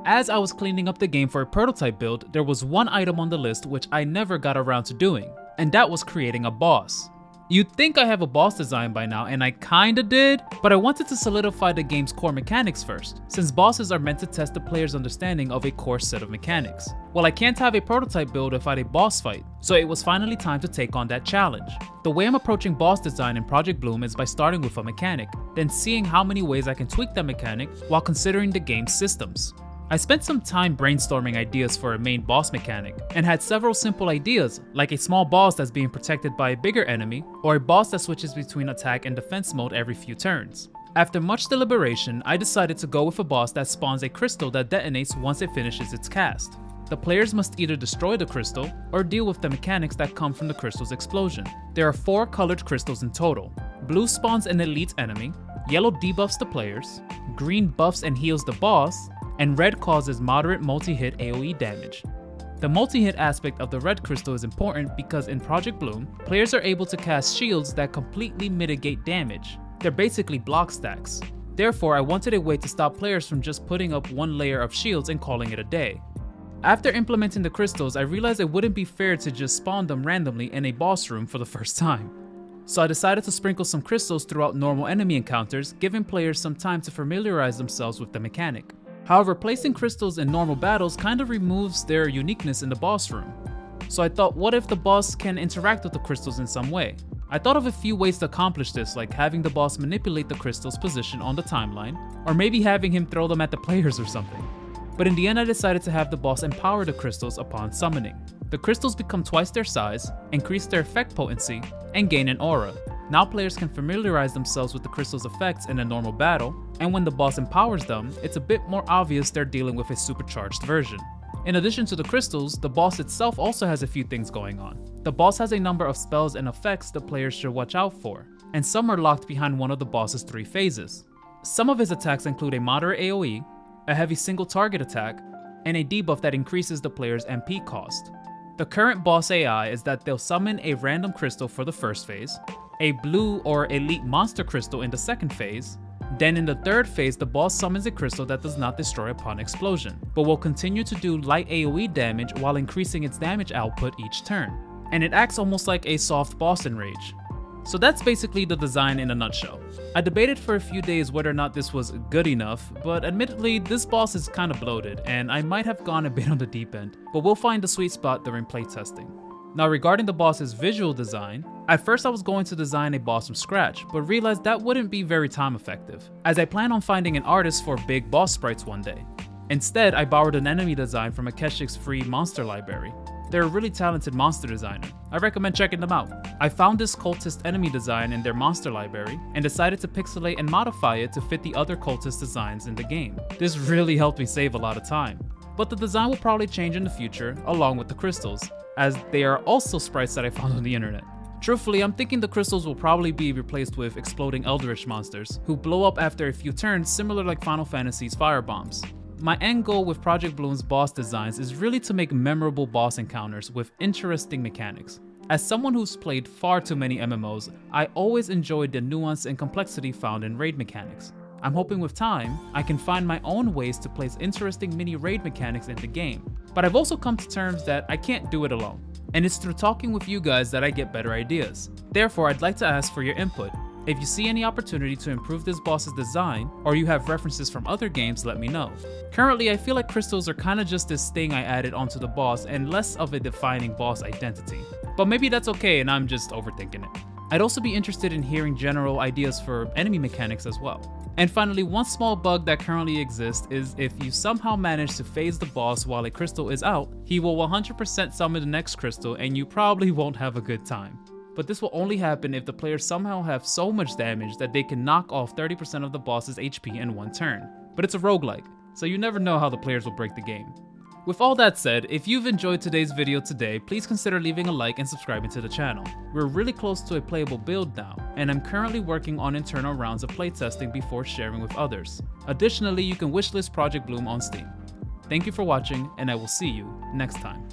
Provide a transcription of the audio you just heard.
As I was cleaning up the game for a prototype build, there was one item on the list which I never got around to doing, and that was creating a boss. You'd think I have a boss design by now, and I kinda did, but I wanted to solidify the game's core mechanics first, since bosses are meant to test the player's understanding of a core set of mechanics. Well, I can't have a prototype build without a boss fight, so it was finally time to take on that challenge. The way I'm approaching boss design in Project Bloom is by starting with a mechanic, then seeing how many ways I can tweak that mechanic while considering the game's systems. I spent some time brainstorming ideas for a main boss mechanic, and had several simple ideas, like a small boss that's being protected by a bigger enemy, or a boss that switches between attack and defense mode every few turns. After much deliberation, I decided to go with a boss that spawns a crystal that detonates once it finishes its cast. The players must either destroy the crystal, or deal with the mechanics that come from the crystal's explosion. There are 4 colored crystals in total. Blue spawns an elite enemy, yellow debuffs the players, green buffs and heals the boss, and red causes moderate multi-hit AoE damage. The multi-hit aspect of the red crystal is important because in Project Bloom, players are able to cast shields that completely mitigate damage. They're basically block stacks. Therefore, I wanted a way to stop players from just putting up one layer of shields and calling it a day. After implementing the crystals, I realized it wouldn't be fair to just spawn them randomly in a boss room for the first time. So I decided to sprinkle some crystals throughout normal enemy encounters, giving players some time to familiarize themselves with the mechanic. However, placing crystals in normal battles kind of removes their uniqueness in the boss room. So I thought, what if the boss can interact with the crystals in some way? I thought of a few ways to accomplish this, like having the boss manipulate the crystal's position on the timeline, or maybe having him throw them at the players or something. But in the end, I decided to have the boss empower the crystals upon summoning. The crystals become twice their size, increase their effect potency, and gain an aura. Now players can familiarize themselves with the crystal's effects in a normal battle, and when the boss empowers them, it's a bit more obvious they're dealing with a supercharged version. In addition to the crystals, the boss itself also has a few things going on. The boss has a number of spells and effects the players should watch out for, and some are locked behind one of the boss's 3 phases. Some of his attacks include a moderate AoE, a heavy single target attack, and a debuff that increases the player's MP cost. The current boss AI is that they'll summon a random crystal for the first phase, a blue or elite monster crystal in the second phase, then in the third phase the boss summons a crystal that does not destroy upon explosion, but will continue to do light AoE damage while increasing its damage output each turn, and it acts almost like a soft boss in Rage. So that's basically the design in a nutshell. I debated for a few days whether or not this was good enough, but admittedly this boss is kinda bloated and I might have gone a bit on the deep end, but we'll find the sweet spot during playtesting. Now regarding the boss's visual design, at first I was going to design a boss from scratch, but realized that wouldn't be very time effective, as I plan on finding an artist for big boss sprites one day. Instead, I borrowed an enemy design from Akeshic's free monster library. They're a really talented monster designer. I recommend checking them out. I found this cultist enemy design in their monster library and decided to pixelate and modify it to fit the other cultist designs in the game. This really helped me save a lot of time. But the design will probably change in the future along with the crystals, as they are also sprites that I found on the internet. Truthfully, I'm thinking the crystals will probably be replaced with exploding eldritch monsters who blow up after a few turns, similar like Final Fantasy's fire bombs. My end goal with Project Bloom's boss designs is really to make memorable boss encounters with interesting mechanics. As someone who's played far too many MMOs, I always enjoyed the nuance and complexity found in raid mechanics. I'm hoping with time, I can find my own ways to place interesting mini raid mechanics in the game. But I've also come to terms that I can't do it alone, and it's through talking with you guys that I get better ideas. Therefore, I'd like to ask for your input. If you see any opportunity to improve this boss's design, or you have references from other games, let me know. Currently, I feel like crystals are kinda just this thing I added onto the boss and less of a defining boss identity. But maybe that's okay and I'm just overthinking it. I'd also be interested in hearing general ideas for enemy mechanics as well. And finally, one small bug that currently exists is if you somehow manage to phase the boss while a crystal is out, he will 100% summon the next crystal and you probably won't have a good time. But this will only happen if the players somehow have so much damage that they can knock off 30% of the boss's HP in one turn. But it's a roguelike, so you never know how the players will break the game. With all that said, if you've enjoyed today's video today, please consider leaving a like and subscribing to the channel. We're really close to a playable build now, and I'm currently working on internal rounds of playtesting before sharing with others. Additionally, you can wishlist Project Bloom on Steam. Thank you for watching, and I will see you next time.